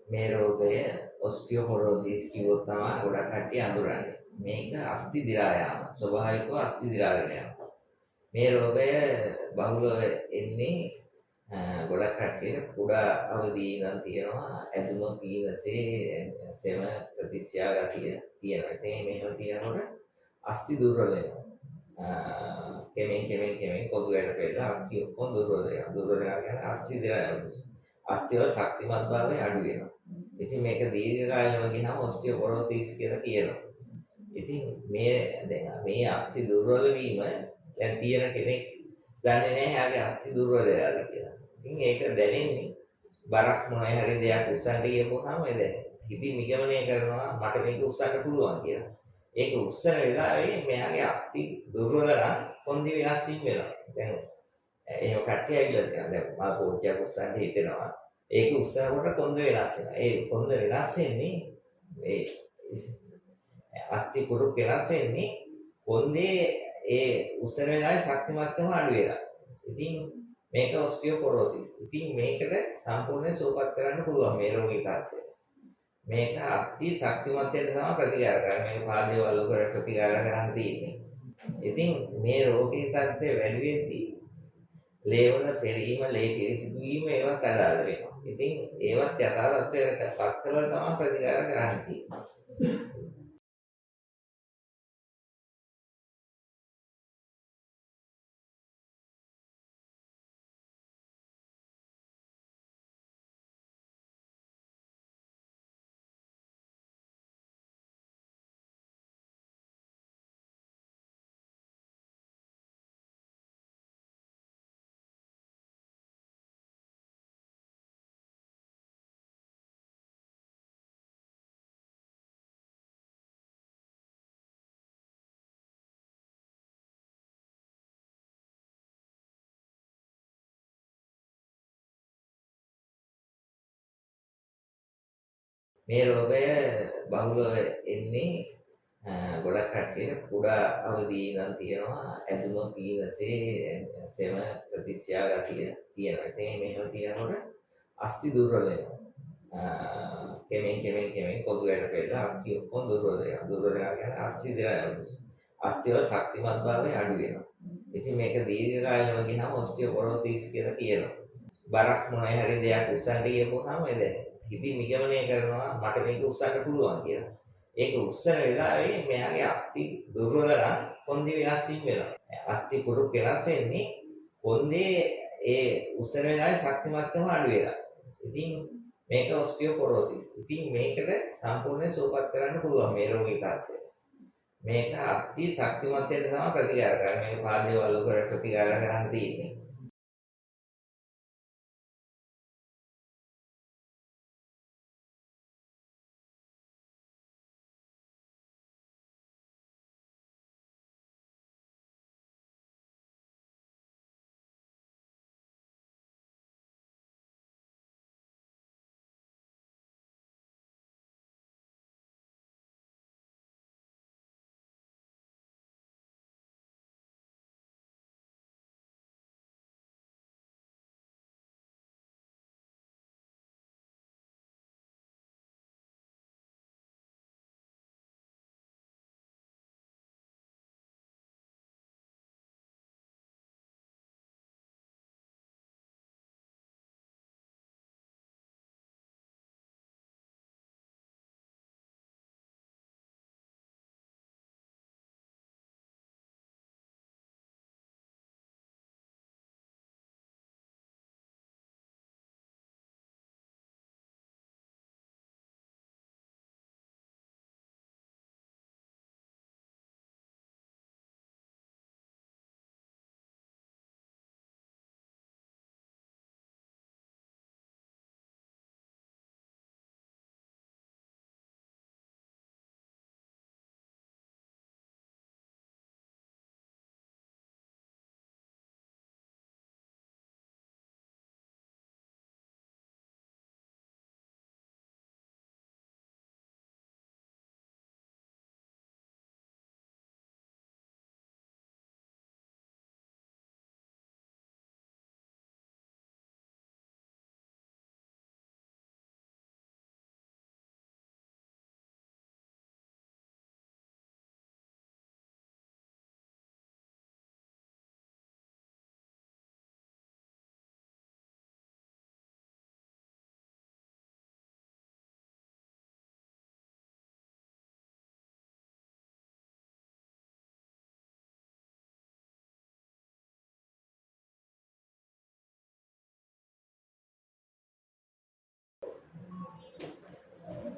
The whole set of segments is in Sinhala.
මේ රෝගය ඔස්ටියෝපොරොසිස් කිව්වොත් තමයි ගොඩක් කට්ටිය අඳුරන්නේ. මේක අස්ථි දිරා යාම. ස්වභාවිකව අස්ථි දිරාගෙන යනවා. මේ රෝගය බහුලව එන්නේ ගොඩක් කට්ටියට කුඩා අවදී ඉඳන් තියෙනවා. ඇදුම පීනසේ සෙම ප්‍රතිශ්‍යා ගතිය තියෙනවා. ඉතින් මේව තියෙනකොට අස්ථි දුර්වල වෙනවා. කෙමෙන් කොඳු වැඩ පෙළලා අස්ථි ඔක්කොම දුර්වල වෙනවා. දුර්වල වෙනවා කියන්නේ අස්ථි දිරා යනවා. අස්ථි වල ශක්තිමත් භාවය අඩු වෙනවා. ඉතින් මේක දීර්ඝ කාලෙම ගියාම ඔස්ටියෝපොරොසිස් කියලා කියනවා. ඉතින් මේ අස්ථි දුර්වල වීම දැන් තියෙන කෙනෙක් දන්නේ නැහැ යාගේ අස්ථි දුර්වල වෙලාද කියලා. ඉතින් ඒක දැනෙන්නේ බරක් මොනවා හරි දෙයක් උස්සන්න ගියපුවාම ඒ දැනෙන්නේ. ඉතින් නිගමනය කරනවා මට මේක උස්සන්න පුළුවන් කියලා. ඒක උස්සන වෙලාවේ මෙයාගේ අස්ථි දුර්වල නම් කොන්දේ වෙනස් වීම වෙනවා. දැන් එහෙම කට්ටිය ඇවිල්ලා තියෙනවා. දැන් මම කෝච්චියක් උස්සන්න හිතෙනවා. ඒක උස්සනකොට කොන්ද වෙනස් වෙනවා. ඒ කොන්ද වෙනස් වෙන්නේ ඒ අස්ථි කුඩු වෙනස් වෙන්නේ කොන්දේ ඒ උස්සන වෙලාවේ ශක්තිමත්කම අඩු වෙනවා. ඉතින් මේක ඔස්ටියෝපොරොසිස්. ඉතින් මේකට සම්පූර්ණයෙන් සුවපත් කරන්න පුළුවන් මේ රෝගී තත්ත්වය. මේක අස්ථි ශක්තිමත් වෙන්න තමයි ප්‍රතිකාර කරන්නේ. මේක පාදයේ වල කර ප්‍රතිකාර කරන්න තියෙන්නේ. ඉතින් මේ රෝගී තත්ත්වය වැඩි වෙද්දී ලේවල පෙරීම, ලේ පිරිසිදු වීම ඒවත් අදාළ වෙනවා. ඉතින් ඒවත් යථා තත්ත්වයට පත් කරලා තමයි ප්‍රතිකාර කරන්න තියෙන්නේ. මේ රෝගය බහුලව එන්නේ ගොඩක් කට්ටියට කුඩා අවදී ඉඳන් තියෙනවා. ඇදුම පීනසේ සෙම ප්‍රතිශ්‍යා ගතිය තියෙනවා. ඉතින් මේව තියෙනකොට අස්ථි දුර්වල වෙනවා. කෙමෙන් කොඳු වැඩ පෙළලා අස්ථි ඔක්කොම දුර්වල වෙනවා. දුර්වල වෙනවා කියන්නේ අස්ථි දිරා යනවා. අස්ථි වල ශක්තිමත් භාවය අඩු වෙනවා. ඉතින් මේක දීර්ඝ කාලෙම ගියාම ඔස්ටියෝපොරොසිස් කියලා කියනවා. බරක් මොනවා හරි දෙයක් උස්සන්න ගියපුවාම ඒ දැනෙන්නේ. ඉතින් නිගමනය කරනවා මට මේක උස්සන්න පුළුවන් කියලා. ඒක උස්සන වෙලාවේ මෙයාගේ අස්ථි දුර්වල නම් කොන්දේ වෙනස් වීම වෙනවා. අස්ථි කුඩු වෙනස් වෙන්නේ කොන්දේ ඒ උස්සන වෙලාවේ ශක්තිමත්කම අඩු වෙනවා. ඉතින් මේක ඔස්ටියෝපොරොසිස්. ඉතින් මේකට සම්පූර්ණයෙන් සුවපත් කරන්න පුළුවන් මේ රෝගී තත්ත්වය. මේක අස්ථි ශක්තිමත් වෙන්න තමයි ප්‍රතිකාර කරන්නේ. මේක පාදයේ වල කර ප්‍රතිකාර කරන්න තියෙන්නේ.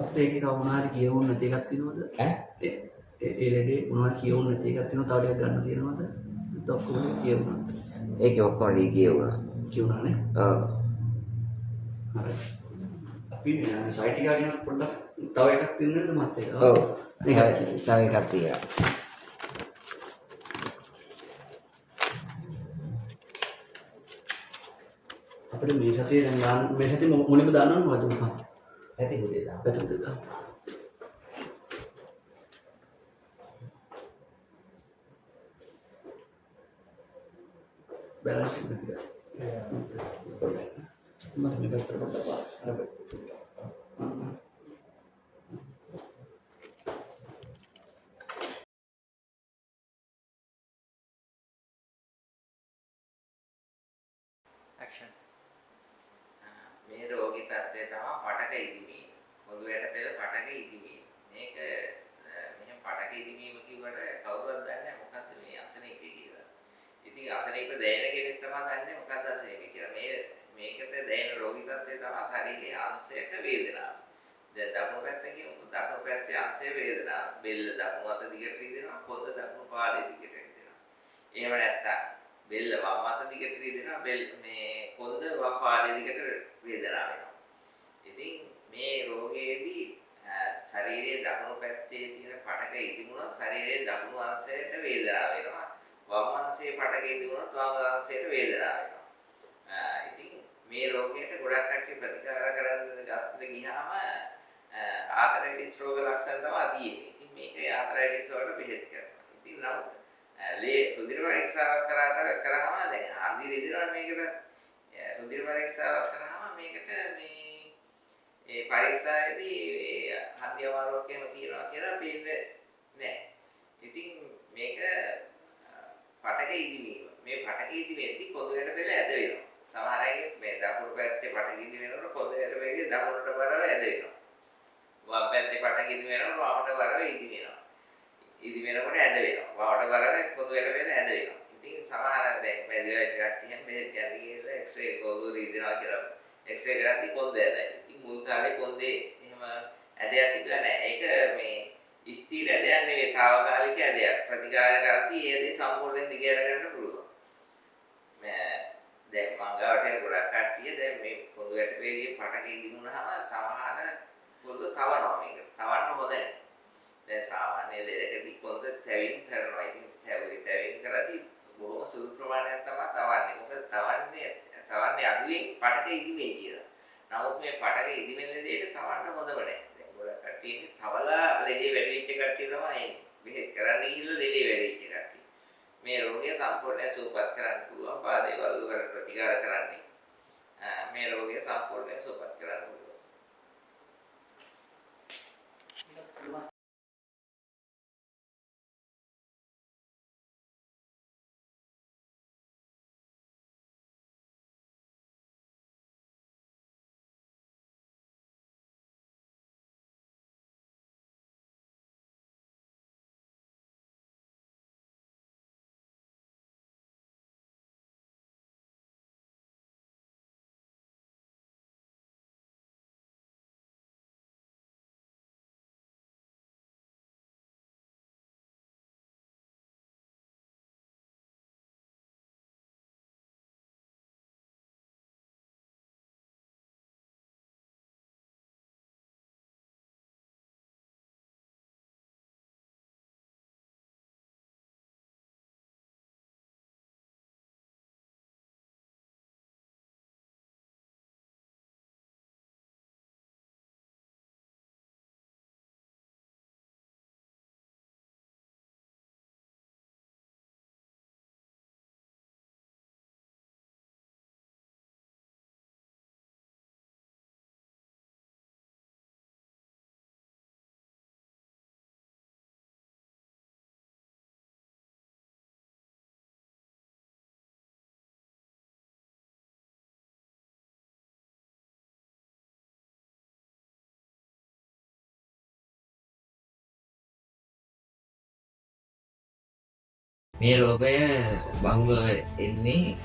අපේ එකේ තව මොනවා හරි කියවුන් නැති එකක් තියෙනවද? ඒ ලෙඩේ මොනවා කියවුන් නැති එකක් තියෙනවද? තව ටිකක් ගන්න තියෙනවද? ඔක්කොම කියවුණා. ඒකේ ඔක්කොම දී කියවුණා. කියවුණානේ. ඔව්. හරි. අපි සයිට් එක ගන්න පොඩ්ඩක් තව එකක් තියෙනවද මහත්තයා? ඔව්. තව එකක් තියෙනවා. අපිට මේ සතියේ දැන් දාන්න මේ සතියේ මොනින්ම දාන්නවද මහත්තයා? ඇති පුතේ දාන්න. පැතුම් දාන්න. बैलेंस कितना दिया मत में बेहतर पड़ता है अरे एक्शन මේ රෝගී තත්ත්වය තමයි පටක ඉදිමීම. පොදුවට පෙර පටක ඉදිමීම. මේක මෙහෙම පටක ඉදිමීම කිව්වට කවුරුවත් දන්නේ නැහැ මොකක්ද මේ අසනීපය කියලා. ඉතින් අසනීප දැනෙන කෙනෙක් තමයි දන්නේ මොකක්ද අසනීප කියලා. මේකට දැනෙන රෝගී තත්ත්වය තමයි ශරීරයේ අංශයක වේදනාව. දැන් දකුණු පැත්ත කියමු. දකුණු පැත්තේ අංශයේ වේදනාව. බෙල්ල දකුණු අත දිගට රිදෙනවා. කොන්ද දකුණු පාදයේ දිගට රිදෙනවා. එහෙම නැත්තම් බෙල්ල වම් අත දිගට රිදෙනවා. මේ කොන්ද වම් පාදයේ දිගට වේදනාව වෙනවා. ඉතින් මේ රෝගයේදී ශරීරයේ දකුණු පැත්තේ තියෙන පටක ඉදිමුණොත් ශරීරයේ දකුණු අංශයට වේදනාව වෙනවා. වම් අංශයේ පටක ඉදිමුණොත් වම් අංශයට වේදනාව වෙනවා. ඉතින් මේ රෝගයට ගොඩක් කට්ටිය ප්‍රතිකාර කරන්න ගන්න ගියාම ආතරයිටිස් රෝග ලක්ෂණ තමයි තියෙන්නේ. ඉතින් මේකේ ආතරයිටිස් වලට බෙහෙත් කරනවා. ඉතින් නමුත් ලේ රුධිර පරීක්ෂාවක් කරාම දැන් හන්දි රිදෙනවා මේකට රුධිර පරීක්ෂාවක් කරාම මේකට ඒ පරීක්ෂාවේදී හන්දි අමාරුවක් එහෙම තියෙනවා කියලා පේන්නේ නැහැ. ඉතින් මේක පටක ඉදිමීම. මේ පටක ඉදිමෙද්දී කොඳුයට පෙළ ඇද වෙනවා. සමහර අයගේ මේ දකුණු පැත්තේ පටක ඉදි වෙනකොට කොඳුයට පෙළ දකුණට බරව ඇද වෙනවා. වම් පැත්තේ පටක ඉදි වෙනකොට වමට බරව ඉදි වෙනවා. ඉදි වෙනකොට ඇද වෙනවා. වමට බරව කොඳුයට පෙළ ඇද වෙනවා. ඉතින් සමහර දැන් මේ දෙවයිස් කට්ටියන් බෙහෙත් යන්නේ කියලා එක්ස්රේ කොඳුර ඉදිනවා කියලා. එක්ස්රේ කරද්දී කොන්ද ඇදයි. ඉතින් මුල් කාලේ කොන්දේ එහෙම ඇදයක් තිබුණා නැහැ. ඒක මේ ස්ථිර ඇදයක් නෙවෙයි తాවකාලික ඇදයක්. ප්‍රතිකාර කරද්දී ඒ දේ සම්පූර්ණයෙන් දිගහැර ගන්න පුළුවන්. දැන් මංගාවට එන ගොඩක් කට්ටිය දැන් මේ පොළොව යට වේගයෙන් පටක ඉදිමුනහම සමහර පොළොව තවනවා මේක. තවන්න හොඳ නැහැ. දැන් සාමාන්‍ය දෙයකදී පොළොව තැවින් කරනවා. ඉතින් තැවින් කරද්දී බොහොම සුළු ප්‍රමාණයක් තමයි තවන්නේ. මොකද තවන්නේ අඩුවෙන් පටක ඉදිමේ කියලා. නමුත් මේ පටක ඉදිමෙන දෙයට තවන්න හොඳම නැහැ. දැන් ගොඩක් කට්ටිය ඉන්නේ තවලා ලෙඩේ වැඩි වෙච්ච කට්ටිය තමයි එන්නේ. බෙහෙත් කරන්න ගිහිල්ලා ලෙඩේ වැඩි වෙච්ච කට්ටිය. මේ රෝගය සම්පූර්ණයෙන් සුවපත් කරන්න පුළුවන් පාදේ වලු කරන ප්‍රතිකාර කරන්නේ. මේ රෝගය සම්පූර්ණයෙන් සුවපත් කරන්න පුළුවන්. මේ රෝගය බහුලව එන්නේ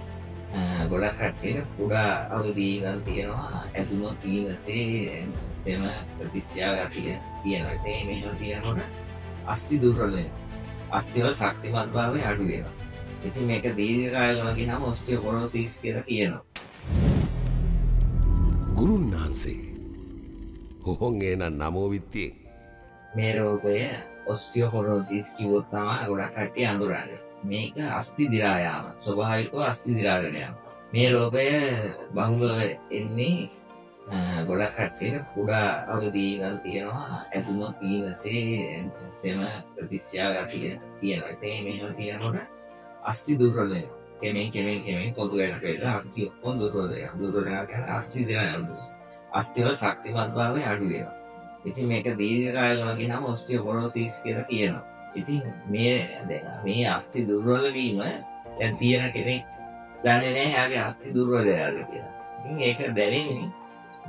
ගොඩක් කට්ටියට කුඩා අවදී ඉඳන් තියෙනවා ඇතුළු පීනසේ සෙම ප්‍රතිශ්‍යාව තියෙනවා. ඒ මෙහෙම තියෙනකොට අස්ථි දුර්වල වෙනවා. අස්ථිවල ශක්තිමත් භාවය අඩු වෙනවා. ඉතින් මේක දීර්ඝ කාලෙම ගියාම ඔස්ටියෝපොරොසිස් කියලා කියනවා. ගුරුන් වහන්සේ හොහොන් එන නමෝ විත්තියෙන් මේ රෝගය ඔස්ටියෝපොරොසිස් කිව්වොත් තමයි ගොඩක් කට්ටිය අඳුරන්නේ. මේක අස්ථි දිරා යාම, ස්වභාවිකව අස්ථි දිරාගෙන යනවා. මේ රෝගය බහුලව එන්නේ ගොඩක් කට්ටියට කුඩා අවදී ඉඳන් තියෙනවා ඇතුළු පීනසේ සෙම ප්‍රතිශ්‍යාව තියෙනවා. ඒ මෙහෙම තියෙනකොට අස්ථි දුර්වල වෙනවා. කෙමෙන් පොදු වෙනට වෙලා අස්ථි ඔක්කොම දුර්වල වෙනවා. දුර්වල වෙනවා කියන්නේ අස්ථි දිරා යනවා. අස්ථිවල ශක්තිමත් භාවය අඩු වෙනවා. ඉතින් මේක දීර්ඝ කාලෙම ගියාම ඔස්ටියෝපොරොසිස් කියලා කියනවා. ඉතින් මේ අස්ථි දුර්වල වීම දැන් තියෙන කෙනෙක් දන්නේ නැහැ එයාගේ අස්ථි දුර්වල වෙලාද කියලා. ඉතින් ඒක දැනෙන්නේ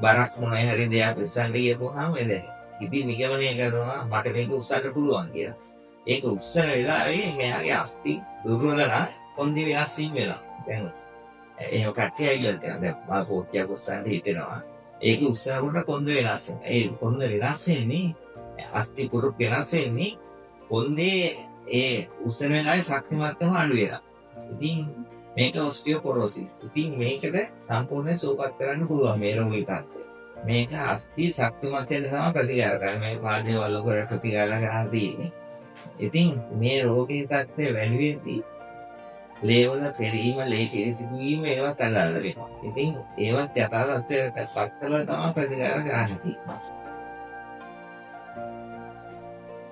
බරක් මොනේ හරි දෙයක් උස්සන්න ගියපුවාම එදැයි. ඉතින් නිගමනය කරනවා මට මේක උස්සන්න පුළුවන් කියලා. ඒක උස්සන වෙලාවේ මෙයාගේ අස්ථි දුර්වල නම් කොන්දේ වෙනස් වෙනවා. දැන් එහෙම කට්ටිය ඇවිල්ලා තියෙනවා. දැන් මම කෝච්චියක් උස්සන්න හිතෙනවා. ඒක උස්සනකොට කොන්ද වෙනස් වෙනවා. ඒ කොන්ද වෙනස් වෙන්නේ අස්ථි කුරු වෙනස් වෙන්නේ කොන්දේ ඒ උස්සන වෙලාවේ ශක්තිමත්කම අඩු වෙනවා. ඉතින් මේක ඔස්ටියෝපොරොසිස්. ඉතින් මේකට සම්පූර්ණ සුවපත් කරන්න පුළුවන් මේ රෝගී තත්ත්වය. මේක අස්ථි ශක්තිමත් වෙන තමයි ප්‍රතිකාර කරන්නේ. මේ පාදයේ වලකට ප්‍රතිකාර කරන්න තියෙන්නේ. ඉතින් මේ රෝගී තත්ත්වය වැඩි වෙද්දී ලේවල පෙරීම, ලේ පිරිසිදු වීම ඒවත් අල්ලන්න වෙනවා. ඉතින් ඒවත් යථා තත්ත්වයට පත් කරලා තමයි ප්‍රතිකාර කරන්න තියෙන්නේ.